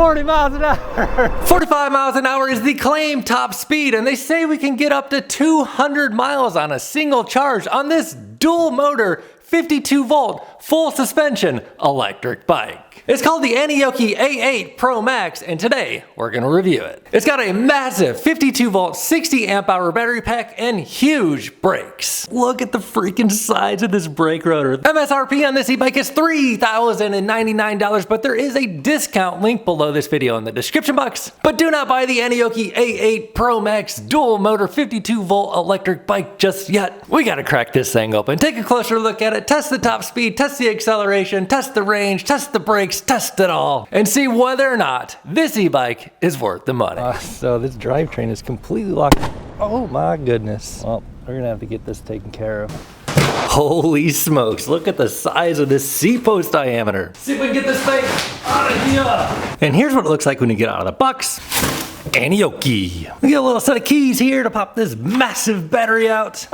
40 miles an hour. 45 miles an hour is the claimed top speed, and they say we can get up to 200 miles on a single charge on this dual motor 52 volt full suspension electric bike. It's called the Aniioki A8 Pro Max, and today we're gonna review it. It's got a massive 52 volt 60 amp hour battery pack and huge brakes. Look at the freaking size of this brake rotor. MSRP on this e-bike is $3,099, but there is a discount link below this video in the description box. But do not buy the Aniioki A8 Pro Max dual motor 52 volt electric bike just yet. We gotta crack this thing open, take a closer look at it, test the top speed, test the acceleration, test the range, test the brakes, test it all, and see whether or not this e-bike is worth the money. So this drivetrain is completely locked. Oh my goodness. Well, we're gonna have to get this taken care of. Holy smokes, look at the size of this seat post diameter. See if we can get this thing out of here. And here's what it looks like when you get out of the box. Aniioki. We get a little set of keys here to pop this massive battery out.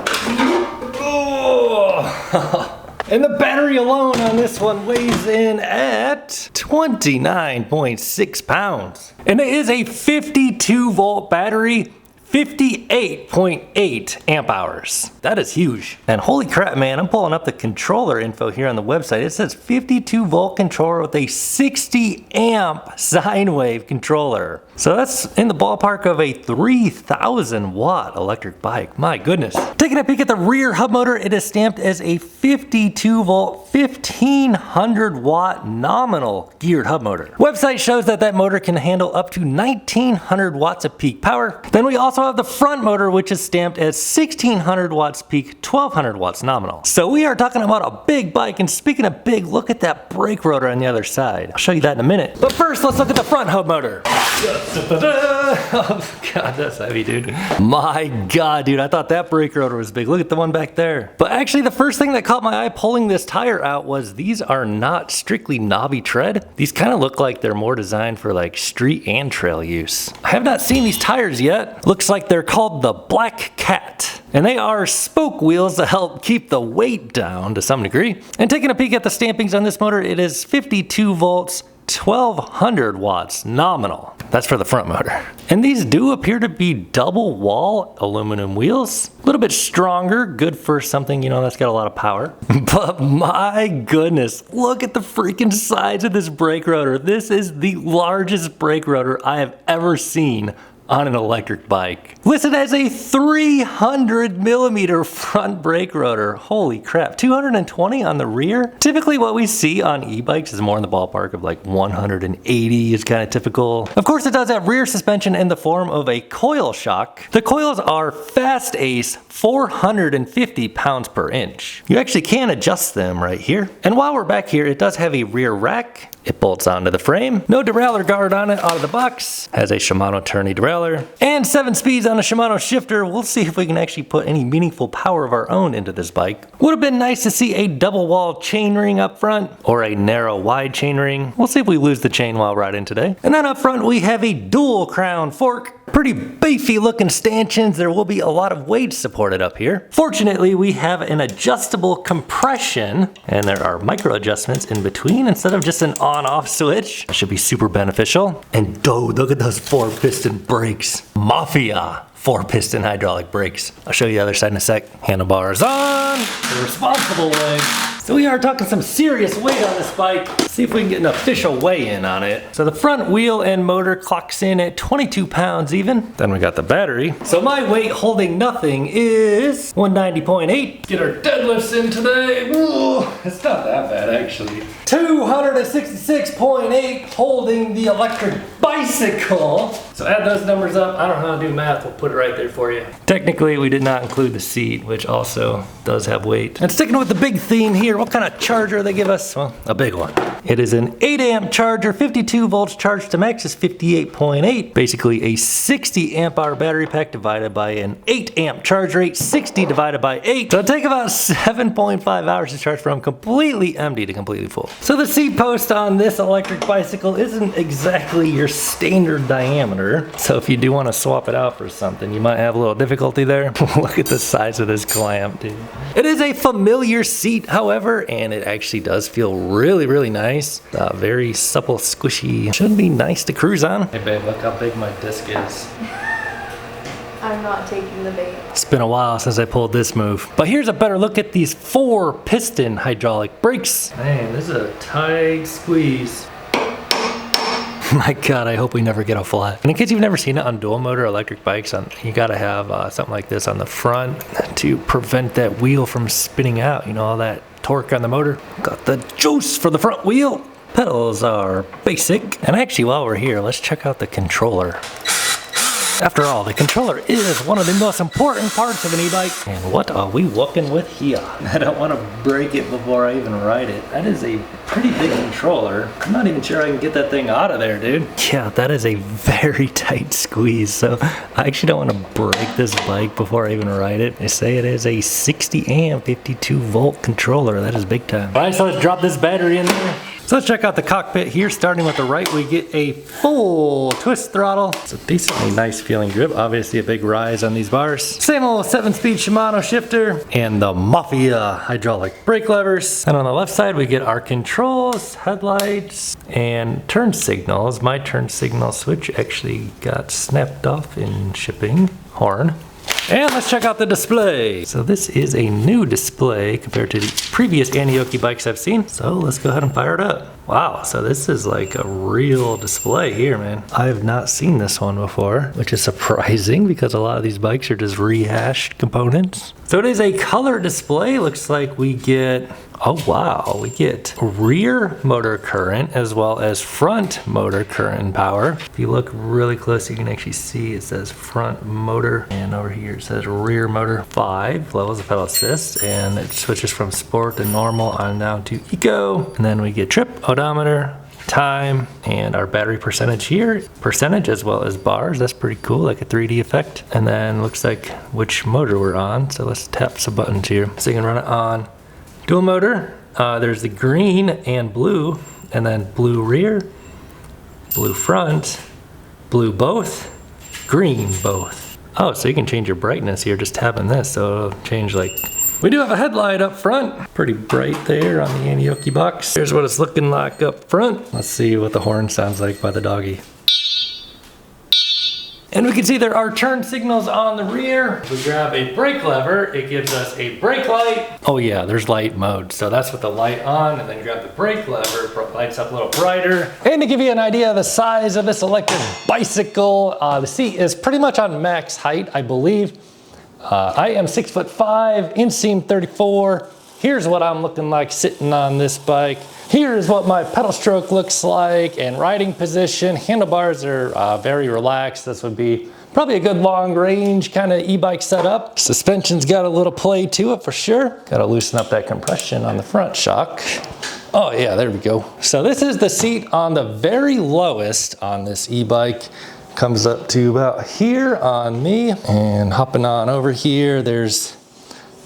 Oh. And the battery alone on this one weighs in at 29.6 pounds. And it is a 52 volt battery, 58.8 amp hours. That is huge. And holy crap, man, I'm pulling up the controller info here on the website. It says 52 volt controller with a 60 amp sine wave controller. So that's in the ballpark of a 3,000 watt electric bike. My goodness. Taking a peek at the rear hub motor, it is stamped as a 52 volt, 1500 watt nominal geared hub motor. Website shows that that motor can handle up to 1900 watts of peak power. Then we also have the front motor, which is stamped as 1600 watts peak, 1200 watts nominal. So we are talking about a big bike, and speaking of big, look at that brake rotor on the other side. I'll show you that in a minute. But first, let's look at the front hub motor. Oh God, that's heavy, dude. My God, dude, I thought that brake rotor was big. Look at the one back there. But actually, the first thing that caught my eye pulling this tire out was these are not strictly knobby tread. These kind of look like they're more designed for like street and trail use. I have not seen these tires yet. Looks like they're called the Black Cat. And they are spoke wheels to help keep the weight down to some degree. And taking a peek at the stampings on this motor, it is 52 volts, 1200 watts nominal. That's for the front motor. And these do appear to be double wall aluminum wheels. A little bit stronger, good for something, you know, that's got a lot of power. But my goodness, look at the freaking size of this brake rotor. This is the largest brake rotor I have ever seen on an electric bike. Listed as a 300 millimeter front brake rotor. Holy crap, 220 on the rear. Typically what we see on e-bikes is more in the ballpark of like 180 is kind of typical. Of course, it does have rear suspension in the form of a coil shock. The coils are Fast Ace 450 pounds per inch. You actually can adjust them right here. And while we're back here, it does have a rear rack. It bolts onto the frame. No derailleur guard on it out of the box. Has a Shimano tourney derailleur. And 7 speeds on a Shimano shifter. We'll see if we can actually put any meaningful power of our own into this bike. Would have been nice to see a double wall chain ring up front or a narrow wide chain ring. We'll see if we lose the chain while riding today. And then up front we have a dual crown fork. Pretty beefy looking stanchions. There will be a lot of weight supported up here. Fortunately, we have an adjustable compression and there are micro adjustments in between instead of just an on-off switch. That should be super beneficial. And dude, look at those 4-piston brakes. Mafia 4-piston hydraulic brakes. I'll show you the other side in a sec. Handlebars on, the responsible way. So we are talking some serious weight on this bike. Let's see if we can get an official weigh-in on it. So the front wheel and motor clocks in at 22 pounds even. Then we got the battery. So my weight holding nothing is 190.8. Get our deadlifts in today. Ooh, it's not that bad actually. 266.8 holding the electric bicycle. So add those numbers up. I don't know how to do math. We'll put it right there for you. Technically, we did not include the seat, which also does have weight. And sticking with the big theme here, what kind of charger they give us? Well, a big one. It is an 8 amp charger, 52 volts charged to max is 58.8. Basically a 60 amp hour battery pack divided by an 8 amp charge rate, 60 divided by 8. So it'll take about 7.5 hours to charge from completely empty to completely full. So the seat post on this electric bicycle isn't exactly your standard diameter. So if you do want to swap it out for something, you might have a little difficulty there. Look at the size of this clamp, dude. It is a familiar seat, however, and it actually does feel really, really nice. Very supple, squishy. Should be nice to cruise on. Hey babe, look how big my disc is. I'm not taking the bait. It's been a while since I pulled this move. But here's a better look at these 4-piston hydraulic brakes. Man, this is a tight squeeze. My God, I hope we never get a flat. And in case you've never seen it on dual motor electric bikes, you gotta have something like this on the front to prevent that wheel from spinning out. You know, all that torque on the motor. Got the juice for the front wheel. Pedals are basic. And actually, while we're here, let's check out the controller. After all, the controller is one of the most important parts of an e-bike. And what are we walking with here? I don't want to break it before I even ride it. That is a pretty big controller. I'm not even sure I can get that thing out of there, dude. Yeah, that is a very tight squeeze. So I actually don't want to break this bike before I even ride it. They say it is a 60 amp, 52 volt controller. That is big time. All right, so let's drop this battery in there. So let's check out the cockpit here. Starting with the right, we get a full twist throttle. It's a decently nice feeling grip. Obviously a big rise on these bars. Same old 7-speed Shimano shifter and the Mafia hydraulic brake levers. And on the left side, we get our controls, headlights, and turn signals. My turn signal switch actually got snapped off in shipping. Horn. And let's check out the display. So this is a new display compared to the previous Aniioki bikes I've seen. So let's go ahead and fire it up. Wow, so this is like a real display here, man. I have not seen this one before, which is surprising because a lot of these bikes are just rehashed components. So it is a color display. Looks like we get, oh wow, we get rear motor current as well as front motor current and power. If you look really close, you can actually see it says front motor, and over here it says rear motor. 5 levels of pedal assist, and it switches from sport to normal on down to eco. And then we get trip, odometer, time, and our battery percentage here. Percentage as well as bars. That's pretty cool, like a 3D effect. And then looks like which motor we're on. So let's tap some buttons here. So you can run it on dual motor. There's the green and blue, and then blue rear, blue front, blue both, green both. Oh, so you can change your brightness here just tapping this. So it'll change like, we do have a headlight up front. Pretty bright there on the Aniioki box. Here's what it's looking like up front. Let's see what the horn sounds like by the doggy. And we can see there are turn signals on the rear. If we grab a brake lever, it gives us a brake light. Oh yeah, there's light mode. So that's with the light on, and then grab the brake lever, it lights up a little brighter. And to give you an idea of the size of this electric bicycle, the seat is pretty much on max height, I believe. I am 6'5", inseam 34. Here's what I'm looking like sitting on this bike. Here's what my pedal stroke looks like and riding position. Handlebars are very relaxed. This would be probably a good long range kind of e-bike setup. Suspension's got a little play to it for sure. Got to loosen up that compression on the front shock. Oh yeah, there we go. So this is the seat on the very lowest on this e-bike. Comes up to about here on me, and hopping on over here, there's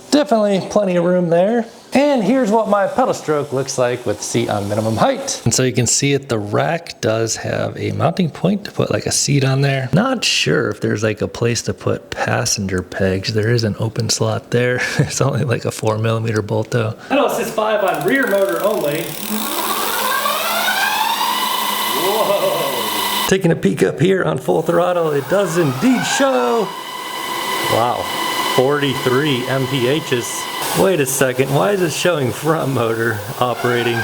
definitely plenty of room there. And here's what my pedal stroke looks like with the seat on minimum height. And so you can see it, the rack does have a mounting point to put like a seat on there. Not sure if there's like a place to put passenger pegs. There is an open slot there. It's only like a 4mm bolt though. Pedal assist 5 on rear motor only. Whoa. Taking a peek up here on full throttle, it does indeed show. Wow, 43 mph. Wait a second, why is it showing front motor operating?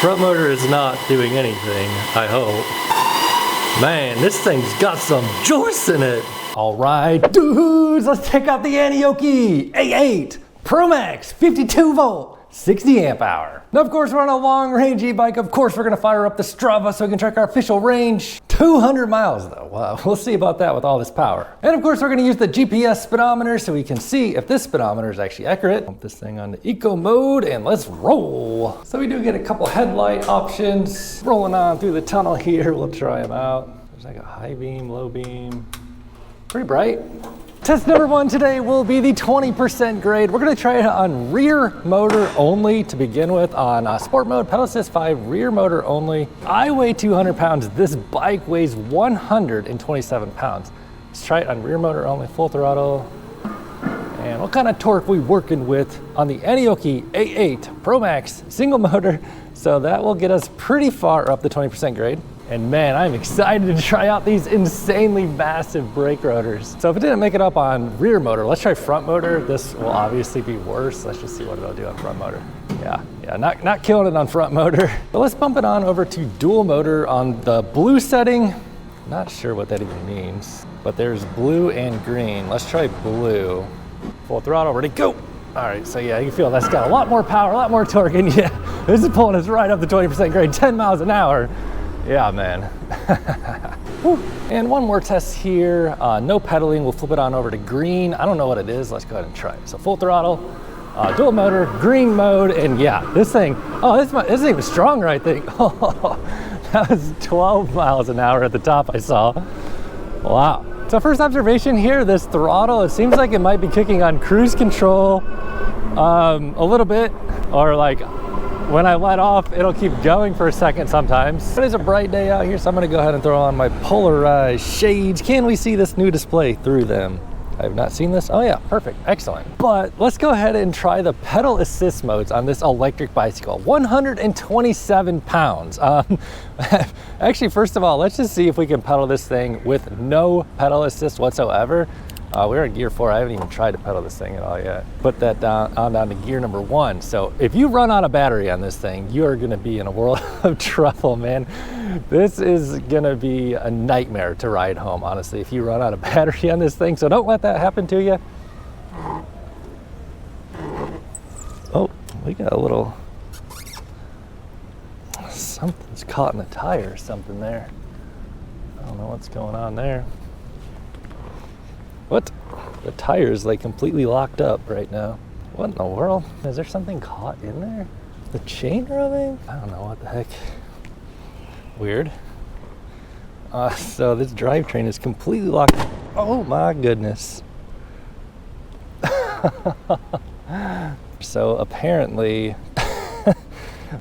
Front motor is not doing anything, I hope. Man, this thing's got some juice in it. All right, dudes, let's check out the Aniioki A8 Pro Max 52 volt. 60 amp hour. Now, of course, we're on a long range e-bike. Of course, we're gonna fire up the Strava so we can track our official range. 200 miles though. Wow, we'll see about that with all this power. And of course, we're gonna use the GPS speedometer so we can see if this speedometer is actually accurate. Pump this thing on the eco mode and let's roll. So we do get a couple headlight options. Rolling on through the tunnel here, we'll try them out. There's like a high beam, low beam. Pretty bright. Test number 1 today will be the 20% grade. We're gonna try it on rear motor only to begin with on sport mode, pedal assist 5, rear motor only. I weigh 200 pounds. This bike weighs 127 pounds. Let's try it on rear motor only, full throttle. And what kind of torque we working with on the Aniioki A8 Pro Max single motor. So that will get us pretty far up the 20% grade. And man, I'm excited to try out these insanely massive brake rotors. So if it didn't make it up on rear motor, let's try front motor. This will obviously be worse. Let's just see what it'll do on front motor. Yeah, not killing it on front motor. But let's bump it on over to dual motor on the blue setting. Not sure what that even means, but there's blue and green. Let's try blue. Full throttle, ready, go. All right, so yeah, you can feel that's got a lot more power, a lot more torque, and yeah, this is pulling us right up the 20% grade, 10 miles an hour. Yeah, man. And one more test here, no pedaling. We'll flip it on over to green. I don't know what it is. Let's go ahead and try it. So full throttle, dual motor, green mode, and yeah, this thing, oh, this isn't even stronger, I think. Oh, that was 12 miles an hour at the top I saw. Wow. So first observation here, this throttle, it seems like it might be kicking on cruise control a little bit, or like when I let off, it'll keep going for a second sometimes. It is a bright day out here, so I'm gonna go ahead and throw on my polarized shades. Can we see this new display through them? I have not seen this. Oh yeah, perfect, excellent. But let's go ahead and try the pedal assist modes on this electric bicycle. 127 pounds. Actually, first of all, let's just see if we can pedal this thing with no pedal assist whatsoever. We're in gear 4. I haven't even tried to pedal this thing at all yet. Put that down to gear number 1. So if you run out of battery on this thing, you are gonna be in a world of trouble, man. This is gonna be a nightmare to ride home, honestly, if you run out of battery on this thing. So don't let that happen to you. Oh, we got a little, something's caught in the tire or something there. I don't know what's going on there. What? The tire's like completely locked up right now. What in the world? Is there something caught in there? The chain rubbing? I don't know what the heck. Weird. So this drivetrain is completely locked. Oh my goodness. So apparently,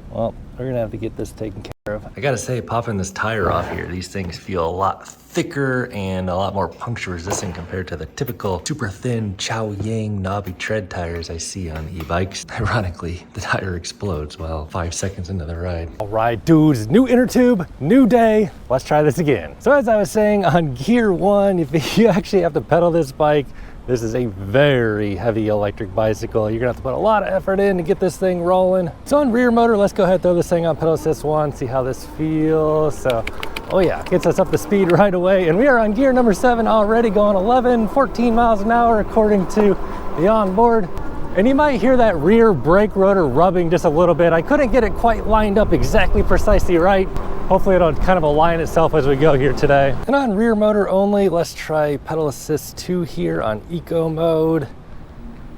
well, we're gonna have to get this taken care of. I gotta say, popping this tire off here, these things feel a lot thicker and a lot more puncture resistant compared to the typical super thin Chow Yang knobby tread tires I see on e-bikes. Ironically, the tire explodes while 5 seconds into the ride. All right, dudes, new inner tube, new day. Let's try this again. So as I was saying, on gear 1, if you actually have to pedal this bike, this is a very heavy electric bicycle. You're gonna have to put a lot of effort in to get this thing rolling. So on rear motor, let's go ahead and throw this thing on pedal assist 1, see how this feels. So, oh yeah, gets us up to speed right away. And we are on gear number 7 already, going 14 miles an hour according to the onboard. And you might hear that rear brake rotor rubbing just a little bit. I couldn't get it quite lined up exactly precisely right. Hopefully it'll kind of align itself as we go here today. And on rear motor only, let's try pedal assist 2 here on eco mode.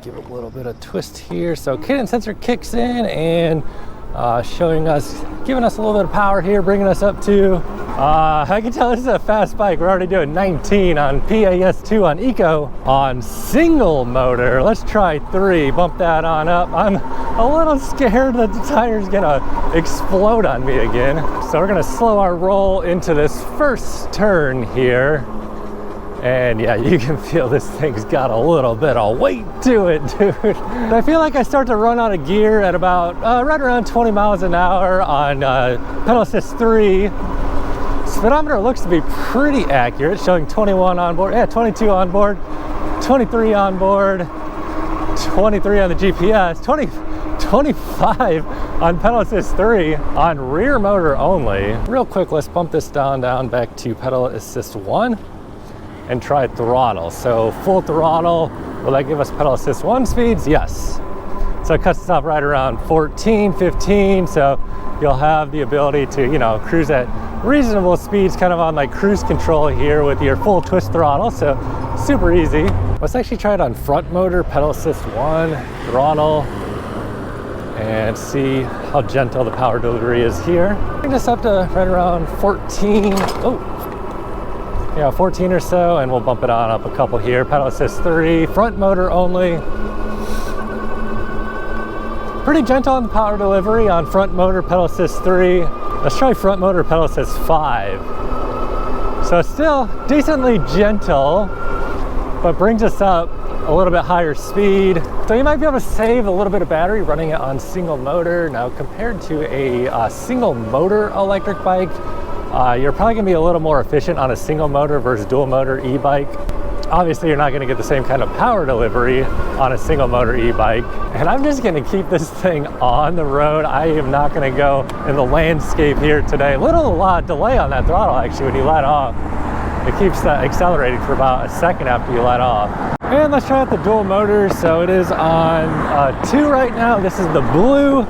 Give it a little bit of twist here. So cadence sensor kicks in and giving us a little bit of power here, bringing us up to, I can tell this is a fast bike. We're already doing 19 on PAS2 on eco. On single motor, let's try 3, bump that on up. I'm a little scared that the tire's gonna explode on me again. So we're gonna slow our roll into this first turn here. And yeah, you can feel this thing's got a little bit of weight to it, dude. I feel like I start to run out of gear at about right around 20 miles an hour on pedal assist 3. Speedometer looks to be pretty accurate, showing 21 on board. Yeah, 22 on board, 23 on board, 23 on the GPS, 25 on pedal assist 3 on rear motor only. Real quick, let's bump this down back to pedal assist 1. And try throttle. So full throttle, will that give us pedal assist 1 speeds? Yes. So it cuts us off right around 14, 15. So you'll have the ability to, you know, cruise at reasonable speeds, kind of on like cruise control here with your full twist throttle. So super easy. Let's actually try it on front motor, pedal assist 1, throttle, and see how gentle the power delivery is here. Bring this up to right around 14. Oh. Yeah, 14 or so, and we'll bump it on up a couple here. Pedal assist 3, front motor only. Pretty gentle on the power delivery on front motor, pedal assist 3. Let's try front motor, pedal assist 5. So still decently gentle, but brings us up a little bit higher speed. So you might be able to save a little bit of battery running it on single motor. Now compared to a single motor electric bike, you're probably gonna be a little more efficient on a single motor versus dual motor e-bike. Obviously, you're not gonna get the same kind of power delivery on a single motor e-bike. And I'm just gonna keep this thing on the road. I am not gonna go in the landscape here today. Little delay on that throttle actually when you let off. It keeps accelerating for about a second after you let off. And let's try out the dual motor. So it is on 2 right now. This is the blue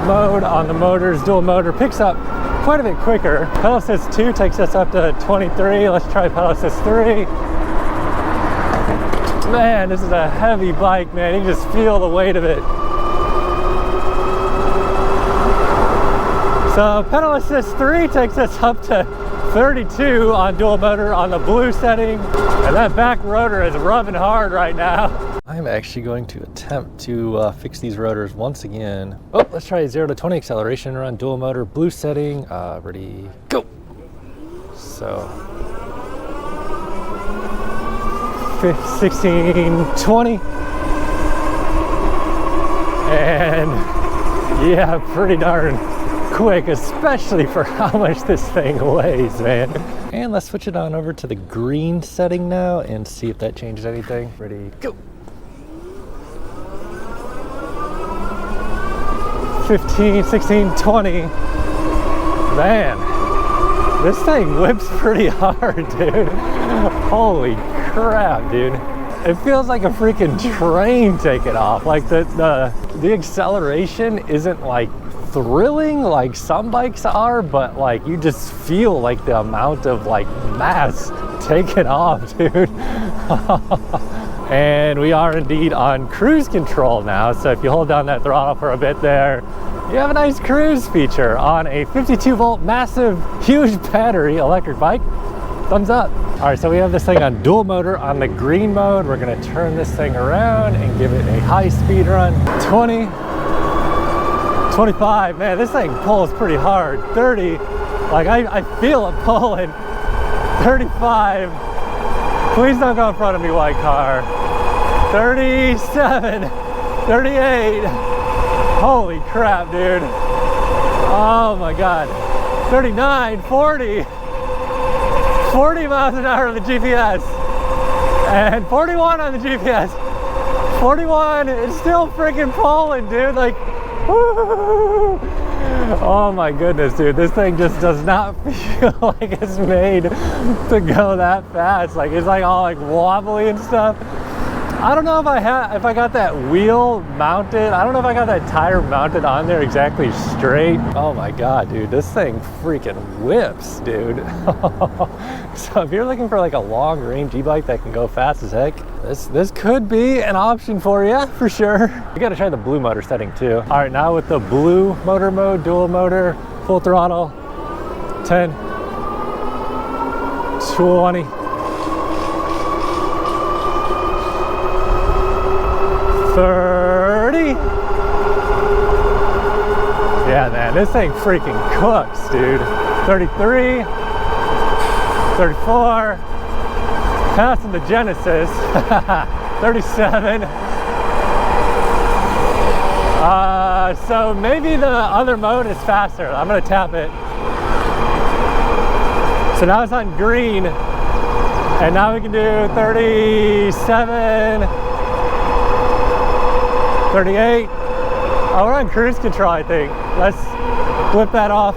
mode on the motors. Dual motor picks up quite a bit quicker. Pedal assist 2 takes us up to 23. Let's try pedal assist 3. Man, this is a heavy bike, man. You can just feel the weight of it. So pedal assist 3 takes us up to 32 on dual motor on the blue setting. And that back rotor is rubbing hard right now. I'm actually going to attempt to fix these rotors once again. Oh, let's try 0 to 20 acceleration around dual motor, blue setting. Ready, go. So 16, 20. And yeah, pretty darn quick, especially for how much this thing weighs, man. And let's switch it on over to the green setting now and see if that changes anything. Ready, go. 15, 16, 20. Man, this thing whips pretty hard, dude. Holy crap, dude. It feels like a freaking train taking off. Like the acceleration isn't like thrilling like some bikes are, but like you just feel like the amount of like mass taking off, dude. And we are indeed on cruise control now. So if you hold down that throttle for a bit there, you have a nice cruise feature on a 52 volt massive huge battery electric bike. Thumbs up. All right, so we have this thing on dual motor on the green mode. We're gonna turn this thing around and give it a high speed run. 20, 25, man, this thing pulls pretty hard. 30, like I feel it pulling. 35, please don't go in front of me, white car. 37, 38, holy crap, dude. Oh my God. 39, 40. 40 miles an hour on the GPS and 41 on the GPS. 41, it's still freaking pulling, dude. Like, woo! Oh my goodness, dude. This thing just does not feel like it's made to go that fast. Like, it's like all like wobbly and stuff. I don't know if I got that wheel mounted. I don't know if I got that tire mounted on there exactly straight. Oh my God, dude, this thing freaking whips, dude. So if you're looking for like a long range e-bike that can go fast as heck, this could be an option for you, for sure. You gotta try the blue motor setting too. All right, now with the blue motor mode, dual motor, full throttle, 10, 20, 30. Yeah, man, this thing freaking cooks, dude. 33, 34, passing the Genesis. 37. So maybe the other mode is faster. I'm gonna tap it. So now it's on green, and now we can do 37, 38. Oh, we're on cruise control, I think. Let's flip that off.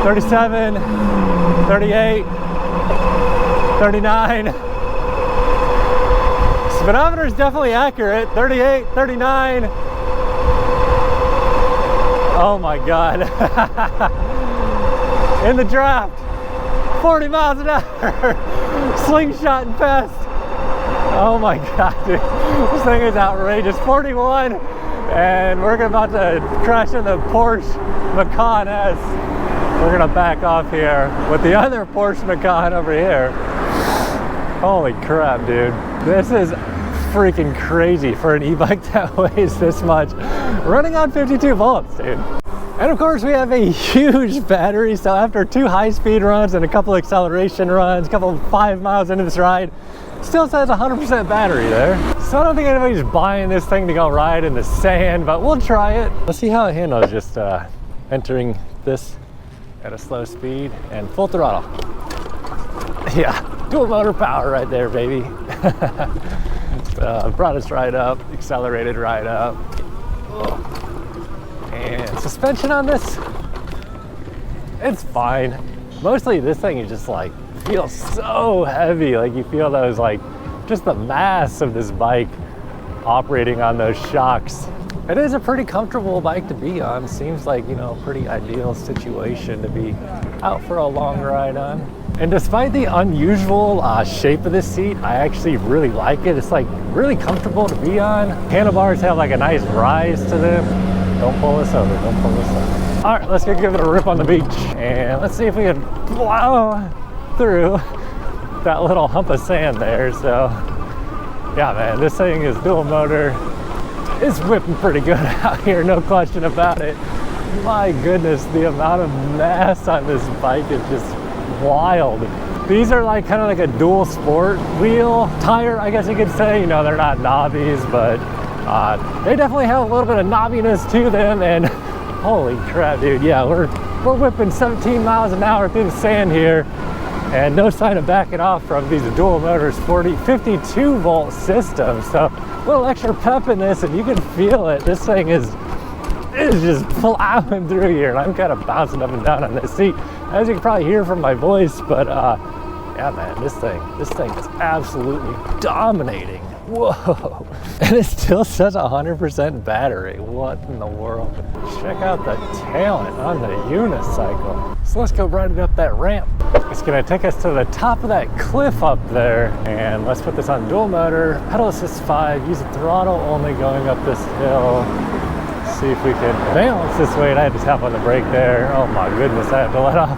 37, 38, 39. Speedometer is definitely accurate. 38, 39. Oh my God. In the draft, 40 miles an hour. Slingshotting past. Oh my God, dude. This thing is outrageous. 41, and we're about to crash in the Porsche Macan S. we're gonna back off here with the other Porsche Macan over here. Holy crap, dude. This is freaking crazy for an e-bike that weighs this much. Running on 52 volts, dude. And of course we have a huge battery, so after 2 high-speed runs and a couple acceleration runs, a couple 5 miles into this ride, still says 100% battery there. So I don't think anybody's buying this thing to go ride in the sand, but we'll try it. Let's see how it handles just entering this at a slow speed and full throttle. Yeah, dual motor power right there, baby. Brought us right up, accelerated right up. And suspension on this, it's fine. Mostly this thing is just like, feels so heavy. Like you feel those, like, just the mass of this bike operating on those shocks. It is a pretty comfortable bike to be on. Seems like, you know, a pretty ideal situation to be out for a long ride on. And despite the unusual shape of this seat, I actually really like it. It's like really comfortable to be on. Handlebars have like a nice rise to them. Don't pull this over, don't pull this over. All right, let's go give it a rip on the beach. And let's see if we can plow through that little hump of sand there. So yeah, man, this thing is dual motor. It's whipping pretty good out here, no question about it. My goodness, the amount of mass on this bike is just wild. These are like kind of like a dual sport wheel tire, I guess you could say. You know, they're not knobbies, but they definitely have a little bit of knobbiness to them. And holy crap, dude, yeah, we're whipping 17 miles an hour through the sand here, and no sign of backing off from these dual motors 52 volt systems. So a little extra pep in this and you can feel it. This thing is just plowing through here, and I'm kind of bouncing up and down on this seat, as you can probably hear from my voice. But yeah, man, this thing is absolutely dominating. Whoa. And it still says 100% battery. What in the world? Check out the talent on the unicycle. So let's go ride it up that ramp. It's gonna take us to the top of that cliff up there, and let's put this on dual motor, pedal assist 5, use the throttle only going up this hill. See if we can balance this weight. I had to tap on the brake there. Oh my goodness, I had to let off.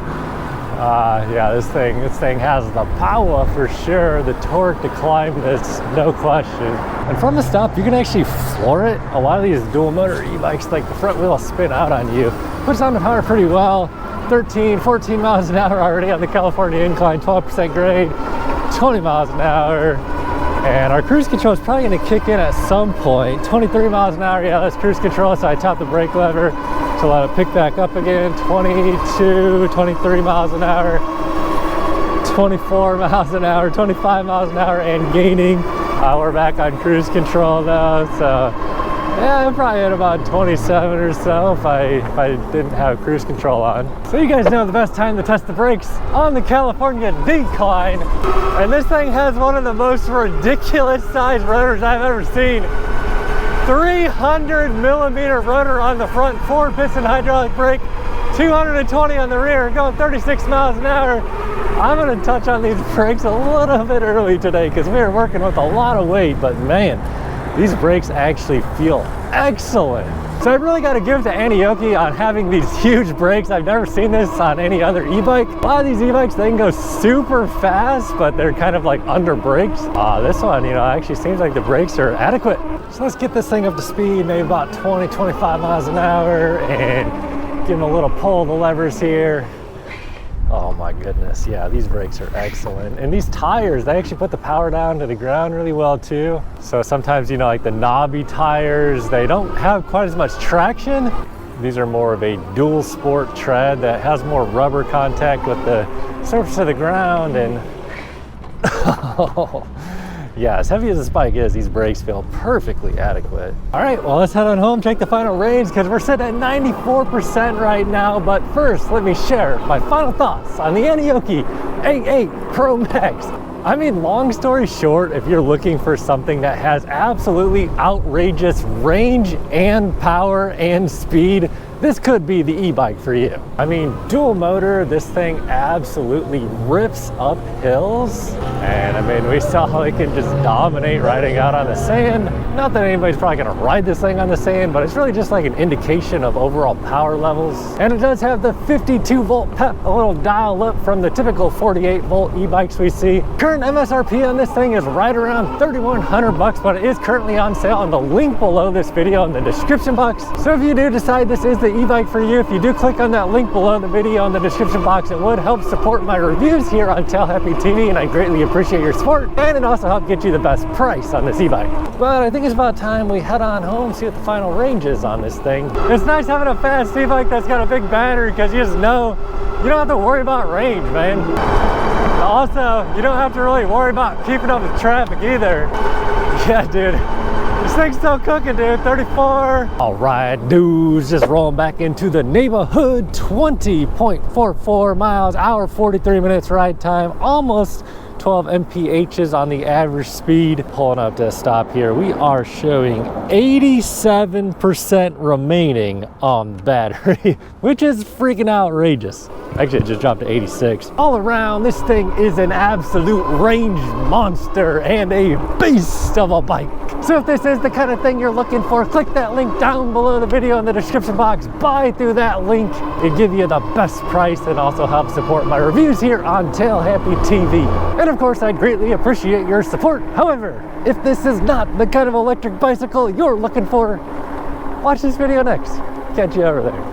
Yeah, this thing has the power for sure, the torque to climb this, no question. And from the stop, you can actually floor it. A lot of these dual motor e-bikes, like the front wheel will spin out on you. Puts on the power pretty well. 13, 14 miles an hour already on the California incline, 12% grade, 20 miles an hour. And our cruise control is probably going to kick in at some point. 23 miles an hour, yeah, that's cruise control. So I tap the brake lever to let it pick back up again. 22, 23 miles an hour, 24 miles an hour, 25 miles an hour, and gaining. We're back on cruise control though. So yeah, I'm probably at about 27 or so if I didn't have cruise control on. So you guys know the best time to test the brakes on the California decline. And this thing has one of the most ridiculous sized rotors I've ever seen. 300 millimeter rotor on the front, 4-piston hydraulic brake, 220 on the rear, going 36 miles an hour. I'm gonna touch on these brakes a little bit early today because we are working with a lot of weight, but man, these brakes actually feel excellent. So I really got to give to Aniioki on having these huge brakes. I've never seen this on any other e-bike. A lot of these e-bikes, they can go super fast, but they're kind of like under brakes. This one, you know, actually seems like the brakes are adequate. So let's get this thing up to speed, maybe about 20, 25 miles an hour, and give them a little pull of the levers here. Oh my goodness, yeah, these brakes are excellent. And these tires, they actually put the power down to the ground really well too. So sometimes, you know, like the knobby tires, they don't have quite as much traction. These are more of a dual sport tread that has more rubber contact with the surface of the ground. And yeah, as heavy as this bike is, these brakes feel perfectly adequate. All right, well, let's head on home, take the final reins, because we're sitting at 94% right now. But first, let me share my final thoughts on the Aniioki A8 Pro Max. I mean, long story short, if you're looking for something that has absolutely outrageous range and power and speed, this could be the e-bike for you. I mean, dual motor, this thing absolutely rips up hills. And I mean, we saw it can just dominate riding out on the sand. Not that anybody's probably gonna ride this thing on the sand, but it's really just like an indication of overall power levels. And it does have the 52 volt pep, a little dial up from the typical 48 volt e-bikes we see. Current MSRP on this thing is right around 3,100 bucks, but it is currently on sale on the link below this video in the description box. So if you do decide this is the e-bike for you, if you do click on that link below the video in the description box, it would help support my reviews here on Tail Happy TV, and I greatly appreciate your support, and it also helps get you the best price on this e-bike. But I think it's about time we head on home, see what the final range is on this thing. It's nice having a fast e-bike that's got a big battery, because you just know you don't have to worry about range, man. Also, you don't have to really worry about keeping up with traffic either. Yeah, dude. This thing's still cooking, dude. 34. All right, dudes, just rolling back into the neighborhood. 20.44 miles, hour 43 minutes ride time, almost 12 mphs on the average speed. Pulling up to a stop here, we are showing 87% remaining on battery, which is freaking outrageous. Actually, it just dropped to 86. All around, this thing is an absolute range monster and a beast of a bike. So if this is the kind of thing you're looking for, click that link down below the video in the description box. Buy through that link. It gives you the best price and also helps support my reviews here on Tail Happy TV. And of course, I greatly appreciate your support. However, if this is not the kind of electric bicycle you're looking for, watch this video next. Catch you over there.